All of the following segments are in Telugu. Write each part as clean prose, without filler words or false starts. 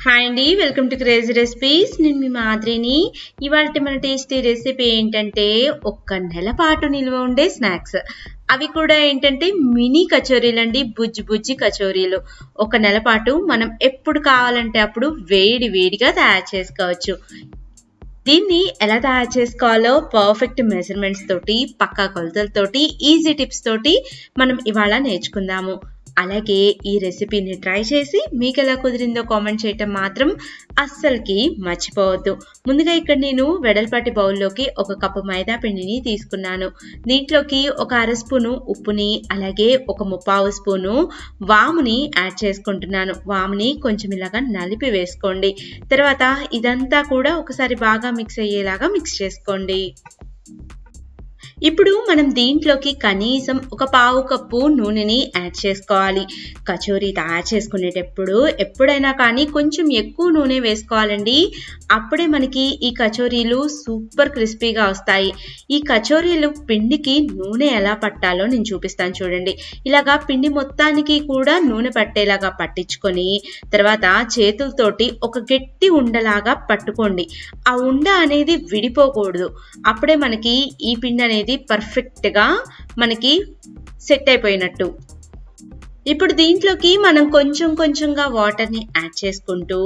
హాయ్ అండి, వెల్కమ్ టు క్రేజీ రెసిపీస్. నేను మీ మాదిరిని. ఇవాళ మన టేస్టీ రెసిపీ ఏంటంటే ఒక్క నెల పాటు నిల్వ ఉండే స్నాక్స్. అవి కూడా ఏంటంటే మినీ కచోరీలు అండి, బుజ్జి బుజ్జి కచోరీలు. ఒక నెల పాటు మనం ఎప్పుడు కావాలంటే అప్పుడు వేడి వేడిగా తయారు చేసుకోవచ్చు. దీన్ని ఎలా తయారు చేసుకోవాలో పర్ఫెక్ట్ మెజర్మెంట్స్ తోటి, పక్కా కొలతలతోటి, ఈజీ టిప్స్ తోటి మనం ఇవాళ నేర్చుకుందాము. అలాగే ఈ రెసిపీని ట్రై చేసి మీకు ఎలా కుదిరిందో కామెంట్ చేయటం మాత్రం అస్సలకి మర్చిపోవద్దు. ముందుగా ఇక్కడ నేను వెడల్పాటి బౌల్లోకి ఒక కప్పు మైదా పిండిని తీసుకున్నాను. దీంట్లోకి ఒక అర స్పూను ఉప్పుని, అలాగే ఒక ముప్పావు స్పూను వాముని యాడ్ చేసుకుంటున్నాను. వాముని కొంచెం ఇలాగా నలిపి వేసుకోండి. తర్వాత ఇదంతా కూడా ఒకసారి బాగా మిక్స్ అయ్యేలాగా మిక్స్ చేసుకోండి. ఇప్పుడు మనం దీంట్లోకి కనీసం ఒక పావు కప్పు నూనెని యాడ్ చేసుకోవాలి. కచోరీ తయారు చేసుకునేటప్పుడు ఎప్పుడైనా కానీ కొంచెం ఎక్కువ నూనె వేసుకోవాలండి. అప్పుడే మనకి ఈ కచోరీలు సూపర్ క్రిస్పీగా వస్తాయి. ఈ కచోరీలు పిండికి నూనె ఎలా పట్టాలో నేను చూపిస్తాను చూడండి. ఇలాగా పిండి మొత్తానికి కూడా నూనె పట్టేలాగా పట్టించుకొని తర్వాత చేతులతోటి ఒక గట్టి ఉండలాగా పట్టుకోండి. ఆ ఉండ అనేది విడిపోకూడదు. అప్పుడే మనకి ఈ పిండి అనేది పర్ఫెక్ట్ గా మనకి సెట్ అయిపోయినట్టు. ఇప్పుడు దీంట్లోకి మనం కొంచెం కొంచెంగా వాటర్ని యాడ్ చేసుకుంటూ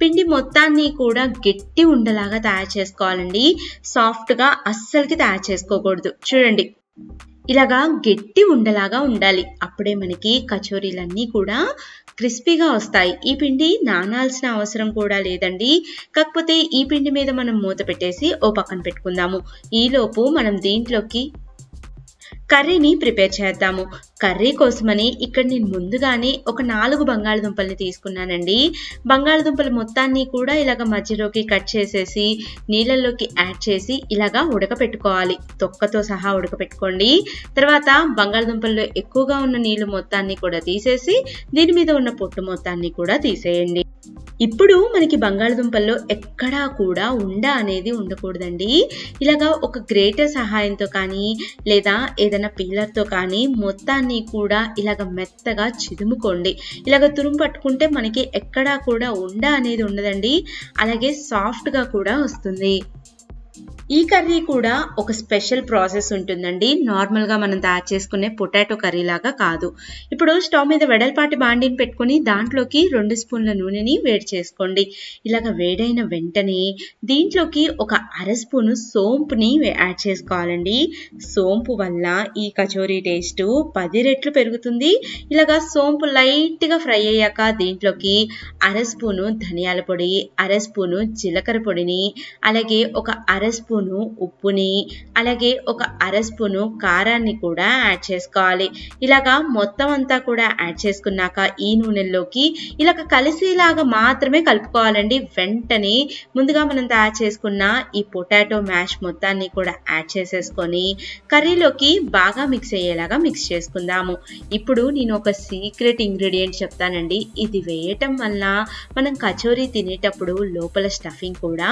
పిండి మొత్తాన్ని కూడా గట్టి ఉండలాగా తయారు చేసుకోవాలండి. సాఫ్ట్గా అస్సలకి తయారు చేసుకోకూడదు. చూడండి, ఇలాగా గట్టి ఉండలాగా ఉండాలి. అప్పుడే మనకి కచోరీలన్నీ కూడా క్రిస్పీగా వస్తాయి. ఈ పిండి నానాల్సిన అవసరం కూడా లేదండి. కాకపోతే ఈ పిండి మీద మనం మూత పెట్టేసి ఓ పక్కన పెట్టుకుందాము. ఈలోపు మనం దీంట్లోకి కర్రీని ప్రిపేర్ చేద్దాము. కర్రీ కోసమని ఇక్కడ నేను ముందుగానే ఒక 4 బంగాళదుంపల్ని తీసుకున్నానండి. బంగాళదుంపలు మొత్తాన్ని కూడా ఇలాగ మధ్యలోకి కట్ చేసేసి నీళ్ళల్లోకి యాడ్ చేసి ఇలాగా ఉడకపెట్టుకోవాలి. తొక్కతో సహా ఉడకపెట్టుకోండి. తర్వాత బంగాళదుంపల్లో ఎక్కువగా ఉన్న నీళ్లు మొత్తాన్ని కూడా తీసేసి దీని మీద ఉన్న పొట్టు మొత్తాన్ని కూడా తీసేయండి. ఇప్పుడు మనకి బంగాళదుంపల్లో ఎక్కడా కూడా ఉండ అనేది ఉండకూడదండి. ఇలాగా ఒక గ్రేటర్ సహాయంతో కానీ లేదా ఏదైనా పీలర్తో కానీ మొత్తాన్ని కూడా ఇలాగ మెత్తగా చిదుముకోండి. ఇలాగ తురుము పట్టుకుంటే మనకి ఎక్కడా కూడా ఉండ అనేది ఉండదండి. అలాగే సాఫ్ట్గా కూడా వస్తుంది. ఈ కర్రీ కూడా ఒక స్పెషల్ ప్రాసెస్ ఉంటుందండి. నార్మల్గా మనం తయారు చేసుకునే పొటాటో కర్రీ లాగా కాదు. ఇప్పుడు స్టవ్ మీద వెడల్పాటి బాండిని పెట్టుకొని దాంట్లోకి 2 స్పూన్ల నూనెని వేడి చేసుకోండి. ఇలాగ వేడైన వెంటనే దీంట్లోకి ఒక అర స్పూను సోంపుని యాడ్ చేసుకోవాలండి. సోంపు వల్ల ఈ కచోరీ టేస్ట్ 10 రెట్లు పెరుగుతుంది. ఇలాగ సోంపు లైట్గా ఫ్రై అయ్యాక దీంట్లోకి అర స్పూను ధనియాల పొడి, అర స్పూను జీలకర్ర పొడిని, అలాగే ఒక అర స్పూను ఉప్పుని, అలాగే ఒక అర స్పూను కారాన్ని కూడా యాడ్ చేసుకోవాలి. ఇలాగా మొత్తం అంతా కూడా యాడ్ చేసుకున్నాక ఈ నూనెల్లోకి ఇలాగ కలిసేలాగా మాత్రమే కలుపుకోవాలండి. వెంటనే ముందుగా మనం తయారు చేసుకున్న ఈ పొటాటో మ్యాష్ మొత్తాన్ని కూడా యాడ్ చేసేసుకొని కర్రీలోకి బాగా మిక్స్ అయ్యేలాగా మిక్స్ చేసుకుందాము. ఇప్పుడు నేను ఒక సీక్రెట్ ఇంగ్రీడియంట్ చెప్తానండి. ఇది వేయటం వల్ల మనం కచోరీ తినేటప్పుడు లోపల స్టఫింగ్ కూడా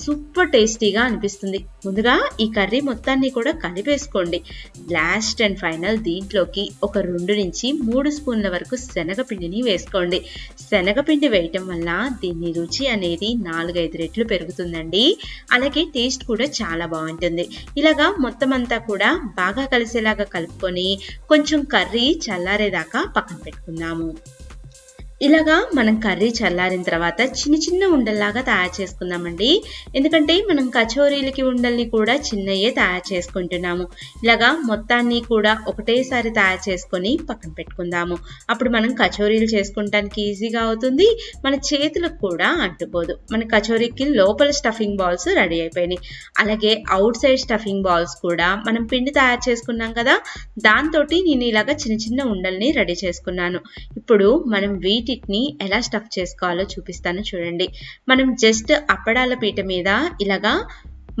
సూపర్ టేస్టీగా అనిపిస్తుంది. ముందుగా ఈ కర్రీ మొత్తాన్ని కూడా కలిపేసుకోండి. లాస్ట్ అండ్ ఫైనల్ దీంట్లోకి ఒక 2 నుంచి 3 స్పూన్ల వరకు శనగపిండిని వేసుకోండి. శనగపిండి వేయటం వల్ల దీని రుచి అనేది 4-5 రెట్లు పెరుగుతుందండి. అలాగే టేస్ట్ కూడా చాలా బాగుంటుంది. ఇలాగా మొత్తం అంతా కూడా బాగా కలిసేలాగా కలుపుకొని కొంచెం కర్రీ చల్లారేదాకా పక్కన పెట్టుకుందాము. ఇలాగా మనం కర్రీ చల్లారిన తర్వాత చిన్న చిన్న ఉండల్లాగా తయారు చేసుకుందామండి. ఎందుకంటే మనం కచోరీలకి ఉండల్ని కూడా చిన్నయే తయారు చేసుకుంటున్నాము. ఇలాగా మొత్తాన్ని కూడా ఒకటేసారి తయారు చేసుకొని పక్కన పెట్టుకుందాము. అప్పుడు మనం కచోరీలు చేసుకుంటానికి ఈజీగా అవుతుంది. మన చేతులకు కూడా అంటుకోదు. మన కచోరీకి లోపల స్టఫింగ్ బాల్స్ రెడీ అయిపోయినాయి. అలాగే అవుట్ సైడ్ స్టఫింగ్ బాల్స్ కూడా మనం పిండి తయారు చేసుకున్నాం కదా, దాంతో నేను ఇలాగా చిన్న చిన్న ఉండల్ని రెడీ చేసుకున్నాను. ఇప్పుడు మనం వీటిని ఎలా స్టఫ్ చేసుకోవాలో చూపిస్తాను చూడండి. మనం జస్ట్ అప్పడాల పీట మీద ఇలాగా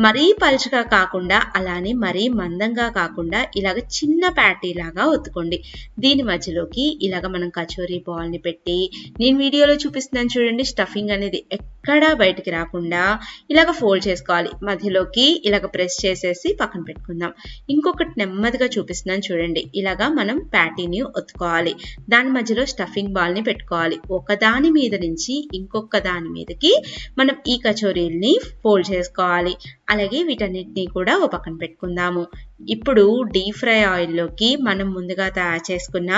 మరీ పలుచగా కాకుండా అలానే మరీ మందంగా కాకుండా ఇలాగ చిన్న ప్యాటీ లాగా ఒత్తుకోండి. దీని మధ్యలోకి ఇలాగ మనం కచోరీ బాల్ని పెట్టి నేను వీడియోలో చూపిస్తున్నాను చూడండి. స్టఫింగ్ అనేది ఎక్కడా బయటికి రాకుండా ఇలాగ ఫోల్డ్ చేసుకోవాలి. మధ్యలోకి ఇలాగ ప్రెస్ చేసేసి పక్కన పెట్టుకుందాం. ఇంకొకటి నెమ్మదిగా చూపిస్తున్నాను చూడండి. ఇలాగా మనం ప్యాటీని ఒత్తుకోవాలి. దాని మధ్యలో స్టఫింగ్ బాల్ని పెట్టుకోవాలి. ఒకదాని మీద నుంచి ఇంకొక దాని మీదకి మనం ఈ కచోరీల్ని ఫోల్డ్ చేసుకోవాలి. అలాగే వీటన్నిటిని కూడా ఓ పక్కన పెట్టుకుందాము. ఇప్పుడు డీప్ ఫ్రై ఆయిల్లోకి మనం ముందుగా తయారు చేసుకున్న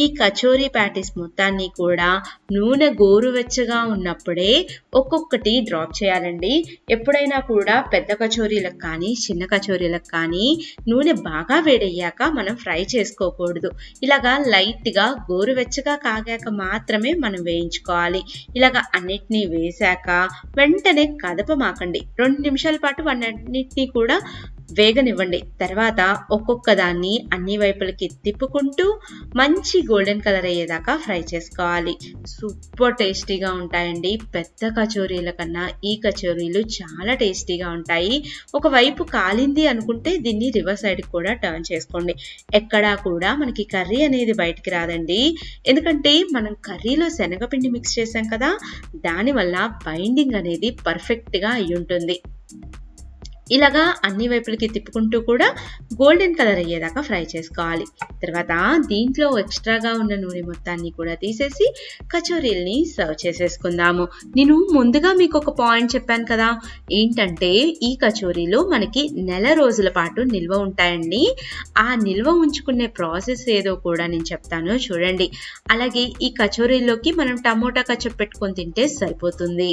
ఈ కచోరీ ప్యాటీస్ మొత్తాన్ని కూడా నూనె గోరువెచ్చగా ఉన్నప్పుడే ఒక్కొక్కటి డ్రాప్ చేయాలండి. ఎప్పుడైనా కూడా పెద్ద కచోరీలకు కానీ చిన్న కచోరీలకు కానీ నూనె బాగా వేడయ్యాక మనం ఫ్రై చేసుకోకూడదు. ఇలాగా లైట్గా గోరువెచ్చగా కాగాక మాత్రమే మనం వేయించుకోవాలి. ఇలాగా అన్నిటినీ వేశాక వెంటనే కదపమాకండి. 2 నిమిషాల పాటు అన్నిటినీ కూడా వేగనివ్వండి. తర్వాత ఒక్కొక్క దాన్ని అన్ని వైపులకి తిప్పుకుంటూ మంచి గోల్డెన్ కలర్ అయ్యేదాకా ఫ్రై చేసుకోవాలి. సూపర్ టేస్టీగా ఉంటాయండి. పెద్ద కచోరీల కన్నా ఈ కచోరీలు చాలా టేస్టీగా ఉంటాయి. ఒకవైపు కాలింది అనుకుంటే దీన్ని రివర్స్ సైడ్ కూడా టర్న్ చేసుకోండి. ఎక్కడా కూడా మనకి కర్రీ అనేది బయటికి రాదండి. ఎందుకంటే మనం కర్రీలో శనగపిండి మిక్స్ చేసాం కదా, దానివల్ల బైండింగ్ అనేది పర్ఫెక్ట్గా అయి ఉంటుంది. ఇలాగా అన్ని వైపులకి తిప్పుకుంటూ కూడా గోల్డెన్ కలర్ అయ్యేదాకా ఫ్రై చేసుకోవాలి. తర్వాత దీంట్లో ఎక్స్ట్రాగా ఉన్న నూనె మొత్తాన్ని కూడా తీసేసి కచోరీల్ని సర్వ్ చేసేసుకుందాము. నేను ముందుగా మీకు ఒక పాయింట్ చెప్పాను కదా, ఏంటంటే ఈ కచోరీలు మనకి నెల రోజుల పాటు నిల్వ ఉంటాయండి. ఆ నిల్వ ఉంచుకునే ప్రాసెస్ ఏదో కూడా నేను చెప్తాను చూడండి. అలాగే ఈ కచోరీల్లోకి మనం టమోటా కచప్ పెట్టుకొని తింటే సరిపోతుంది.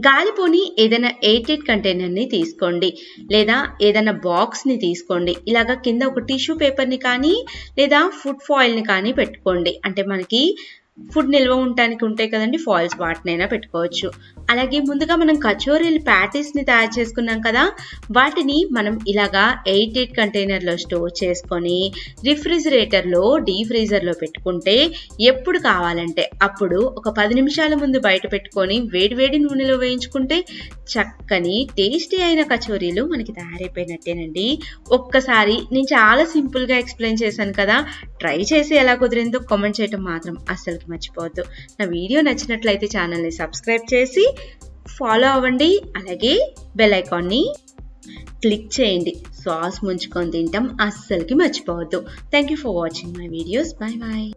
గాలిపోని ఏదైనా ఎయిర్టైట్ కంటైనర్ని తీసుకోండి, లేదా ఏదైనా బాక్స్ని తీసుకోండి. ఇలాగ కింద ఒక టిష్యూ పేపర్ని కానీ లేదా ఫుడ్ ఫాయిల్ని కానీ పెట్టుకోండి. అంటే మనకి ఫుడ్ నిల్వ ఉండటానికి ఉంటాయి కదండి ఫాయిల్స్, వాటినైనా పెట్టుకోవచ్చు. అలాగే ముందుగా మనం కచోరీలు ప్యాటీస్ని తయారు చేసుకున్నాం కదా, వాటిని మనం ఇలాగా ఎయిర్టైట్ కంటైనర్లో స్టోర్ చేసుకొని రిఫ్రిజిరేటర్లో డీప్ ఫ్రీజర్లో పెట్టుకుంటే ఎప్పుడు కావాలంటే అప్పుడు ఒక 10 నిమిషాల ముందు బయట పెట్టుకొని వేడివేడి నూనెలో వేయించుకుంటే చక్కని టేస్టీ అయిన కచోరీలు మనకి తయారైపోయినట్టేనండి. ఒక్కసారి నేను చాలా సింపుల్గా ఎక్స్ప్లెయిన్ చేశాను కదా, ట్రై చేసి ఎలా కుదిరిందో కామెంట్ చేయటం మాత్రం అస్సలు మర్చిపోవద్దు. నా వీడియో నచ్చినట్లయితే ఛానల్ని సబ్స్క్రైబ్ చేసి ఫాలో అవ్వండి. అలాగే బెల్ ఐకాన్ని క్లిక్ చేయండి. సాస్ ముంచుకొని తింటాం అస్సలకి మర్చిపోవద్దు. Thank you for watching my videos. Bye bye.